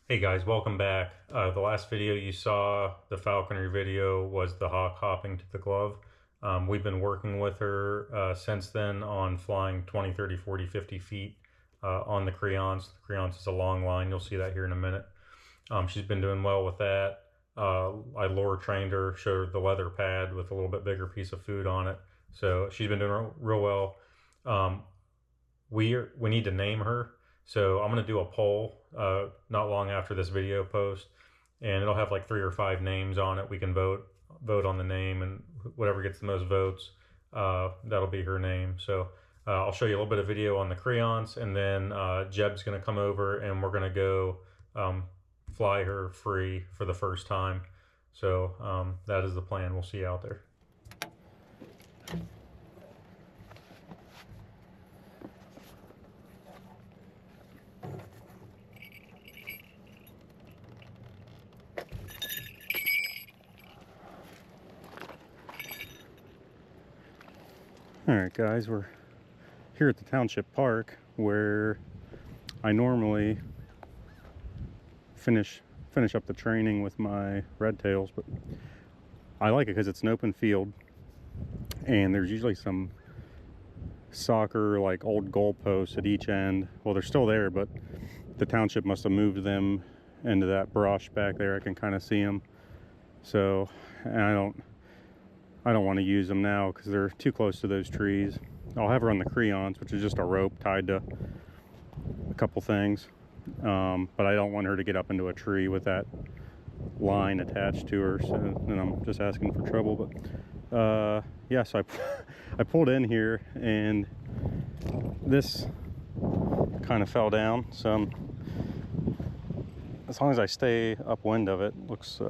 Hey guys, welcome back. The last video you saw, the falconry video, was the hawk hopping to the glove. We've been working with her since then on flying 20, 30, 40, 50 feet on the creons. The creons is a long line. You'll see that here in a minute. She's been doing well with that. I lure trained her, showed her the leather pad with a little bit bigger piece of food on it. So she's been doing real well. We need to name her. So I'm going to do a poll not long after this video post, and it'll have like 3 or 5 names on it. We can vote on the name, and whatever gets the most votes, that'll be her name. So I'll show you a little bit of video on the creons, and then Jeb's going to come over and we're going to go fly her free for the first time. So that is the plan. We'll see you out there. Alright guys, we're here at the township park where I normally finish up the training with my red tails, but I like it because it's an open field and there's usually some soccer like old goalposts at each end. Well, they're still there, but the township must have moved them into that brush back there. I can kind of see them, so I don't want to use them now because they're too close to those trees. I'll have her on the creons, which is just a rope tied to a couple things, but I don't want her to get up into a tree with that line attached to her, so then I'm just asking for trouble. But yeah, so I pulled in here and this kind of fell down, so as long as I stay upwind of it, looks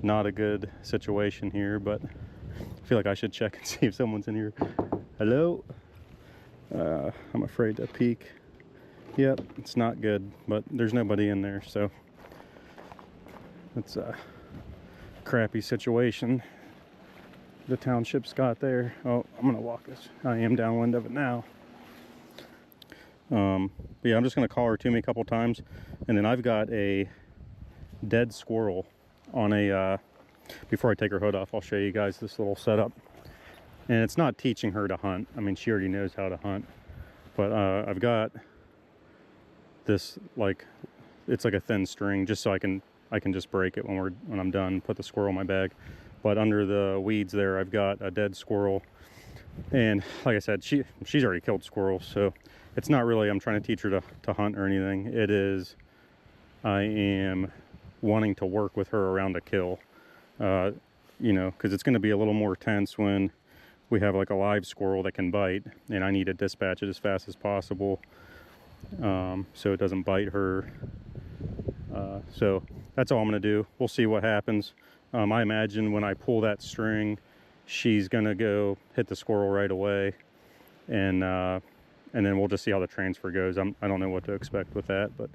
not a good situation here, but I feel like I should check and see if someone's in here. Hello? I'm afraid to peek. Yep, it's not good, but there's nobody in there, so it's a crappy situation the township's got there. Oh, I'm gonna walk this. I am downwind of it now. But yeah, I'm just gonna call her to me a couple times, and then I've got a dead squirrel on a before I take her hood off. I'll show you guys this little setup, and it's not teaching her to hunt. I mean, she already knows how to hunt, but I've got this, like, it's like a thin string just so I can just break it when I'm done, put the squirrel in my bag. But under the weeds there, I've got a dead squirrel, and like I said, she's already killed squirrels, so it's not really I'm trying to teach her to hunt or anything. It is I am wanting to work with her around a kill, you know, because it's going to be a little more tense when we have like a live squirrel that can bite, and I need to dispatch it as fast as possible so it doesn't bite her. So that's all I'm going to do. We'll see what happens. I imagine when I pull that string, she's going to go hit the squirrel right away, and then we'll just see how the transfer goes. I don't know what to expect with that, but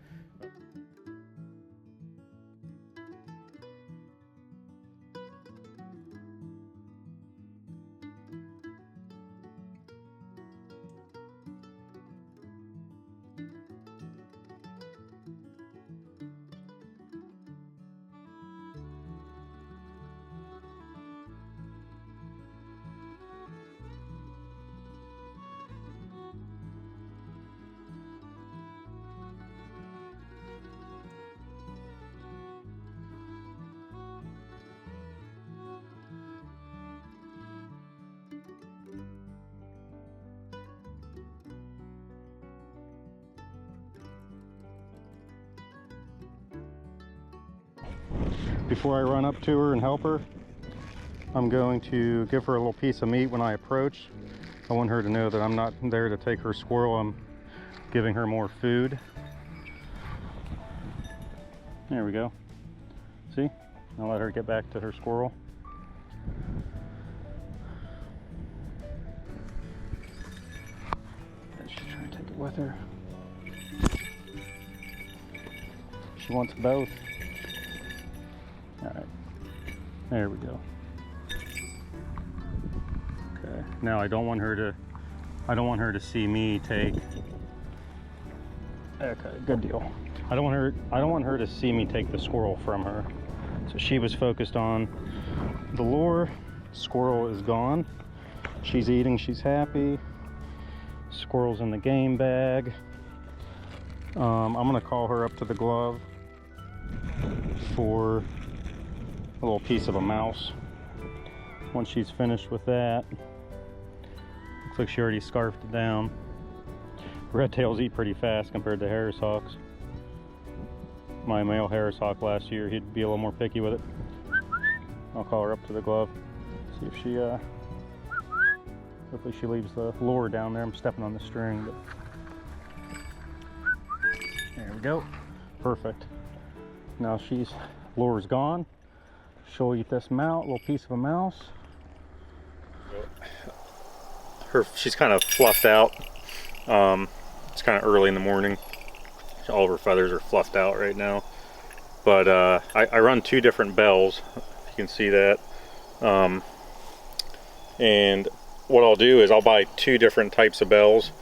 before I run up to her and help her, I'm going to give her a little piece of meat when I approach. I want her to know that I'm not there to take her squirrel. I'm giving her more food. There we go. See? I'll let her get back to her squirrel. She's trying to take it with her. She wants both. All right, there we go. Okay, now I don't want her to see me take. Okay, good deal. I don't want her to see me take the squirrel from her. So she was focused on the lure. Squirrel is gone. She's eating, she's happy. Squirrel's in the game bag. I'm gonna call her up to the glove for a little piece of a mouse. Once she's finished with that, looks like she already scarfed it down. Red tails eat pretty fast compared to Harris hawks. My male Harris hawk last year, he'd be a little more picky with it. I'll call her up to the glove, see if she, hopefully she leaves the lure down there. I'm stepping on the string, but there we go. Perfect. Now lure's gone. She'll eat this little piece of a mouse. She's kind of fluffed out. It's kind of early in the morning. All of her feathers are fluffed out right now. But I run 2 different bells, if you can see that. And what I'll do is I'll buy 2 different types of bells,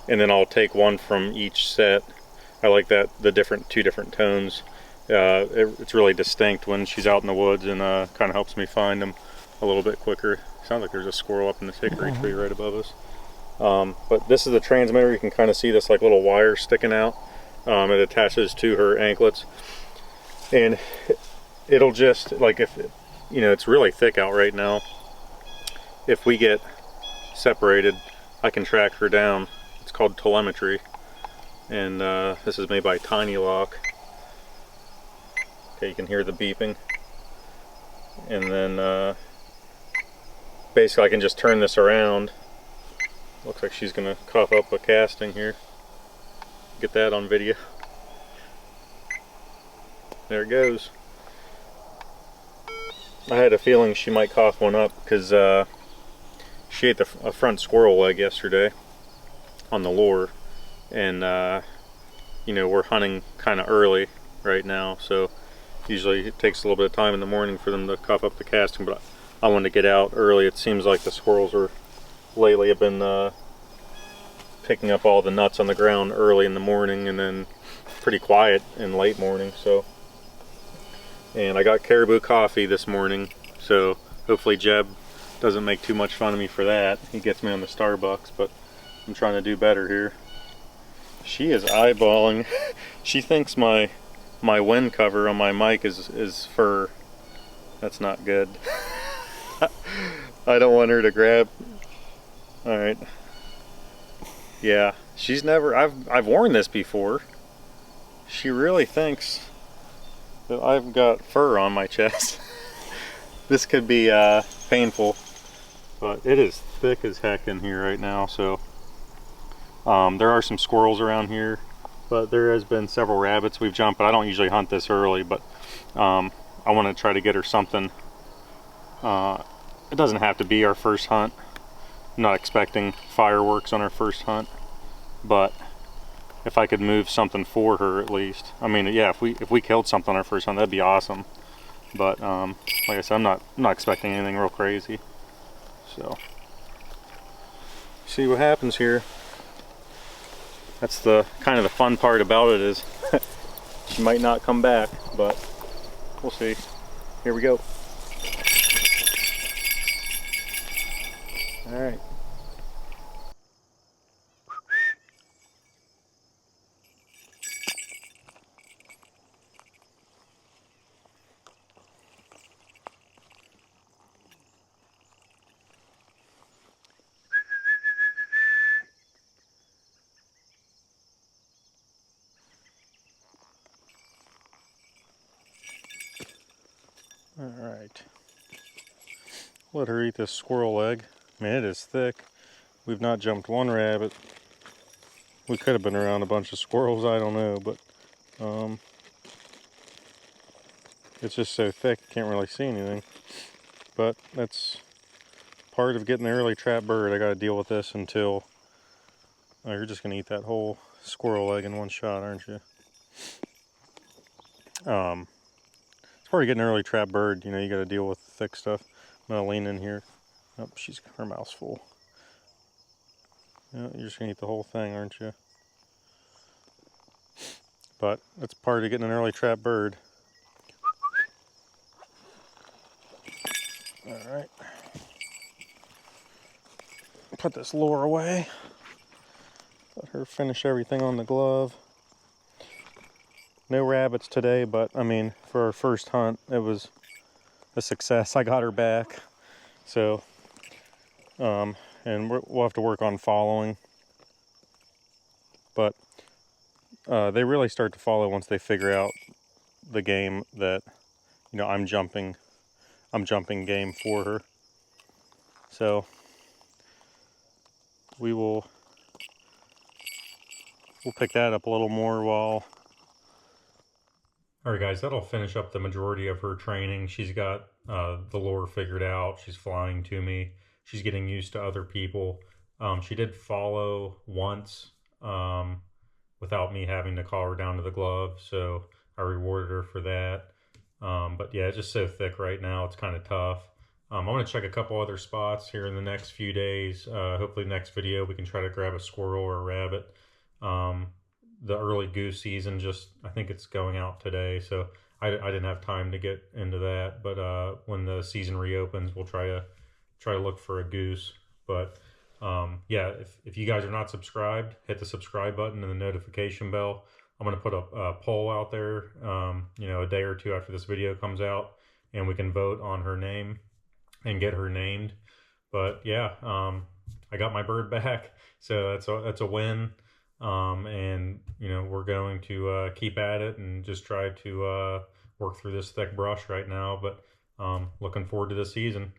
and then I'll take one from each set. I like that, the 2 different tones. It's really distinct when she's out in the woods, and kind of helps me find them a little bit quicker. Sounds like there's a squirrel up in this hickory tree right above us. But this is the transmitter. You can kind of see this like little wire sticking out. It attaches to her anklets, and it'll just, like, if you know, it's really thick out right now. If we get separated, I can track her down. It's called telemetry, and this is made by Tiny Lock. Okay, you can hear the beeping, and then basically I can just turn this around. Looks like she's gonna cough up a casting here. Get that on video. There it goes. I had a feeling she might cough one up because she ate a front squirrel leg yesterday on the lure, and you know, we're hunting kind of early right now, so usually it takes a little bit of time in the morning for them to cough up the casting, but I wanted to get out early. It seems like the squirrels lately have been picking up all the nuts on the ground early in the morning, and then pretty quiet in late morning. So, and I got caribou coffee this morning, so hopefully Jeb doesn't make too much fun of me for that. He gets me on the Starbucks, but I'm trying to do better here. She is eyeballing. She thinks my wind cover on my mic is fur. That's not good. I don't want her to grab. All right. Yeah, she's never, I've worn this before. She really thinks that I've got fur on my chest. This could be painful, but it is thick as heck in here right now. So there are some squirrels around here, but there has been several rabbits we've jumped, but I don't usually hunt this early, but I want to try to get her something. It doesn't have to be our first hunt. I'm not expecting fireworks on our first hunt, but if I could move something for her at least. I mean, yeah, if we killed something on our first hunt, that'd be awesome. But like I said, I'm not expecting anything real crazy. So see what happens here. That's the kind of the fun part about it, is she might not come back, but we'll see. Here we go. All right. All right. Let her eat this squirrel leg. Man, it is thick. We've not jumped one rabbit. We could have been around a bunch of squirrels, I don't know, but it's just so thick, can't really see anything. But that's part of getting the early trap bird. I gotta deal with this until, oh, you're just gonna eat that whole squirrel leg in one shot, aren't you? As far as getting an early trap bird, you know, you gotta deal with the thick stuff. I'm gonna lean in here. Oh, her mouth's full. Yeah, you're just gonna eat the whole thing, aren't you? but it's part of getting an early trap bird. All right, put this lure away. Let her finish everything on the glove. No rabbits today, but I mean, for our first hunt, it was a success. I got her back. So, and we'll have to work on following. But they really start to follow once they figure out the game that, you know, I'm jumping game for her. So we'll pick that up a little more while. All right, guys, that'll finish up the majority of her training. She's got the lure figured out. She's flying to me. She's getting used to other people. She did follow once without me having to call her down to the glove, so I rewarded her for that. But yeah, it's just so thick right now. It's kind of tough. I'm going to check a couple other spots here in the next few days. Hopefully next video we can try to grab a squirrel or a rabbit. The early goose season, I think it's going out today, so I didn't have time to get into that. But when the season reopens, we'll try to look for a goose. But yeah, if you guys are not subscribed, hit the subscribe button and the notification bell. I'm going to put a poll out there, you know, a day or two after this video comes out, and we can vote on her name and get her named. But yeah, I got my bird back, so that's a win. And you know, we're going to keep at it and just try to work through this thick brush right now. But looking forward to this season.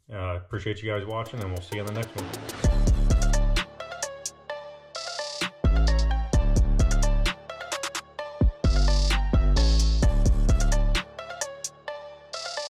Appreciate you guys watching, and we'll see you on the next one.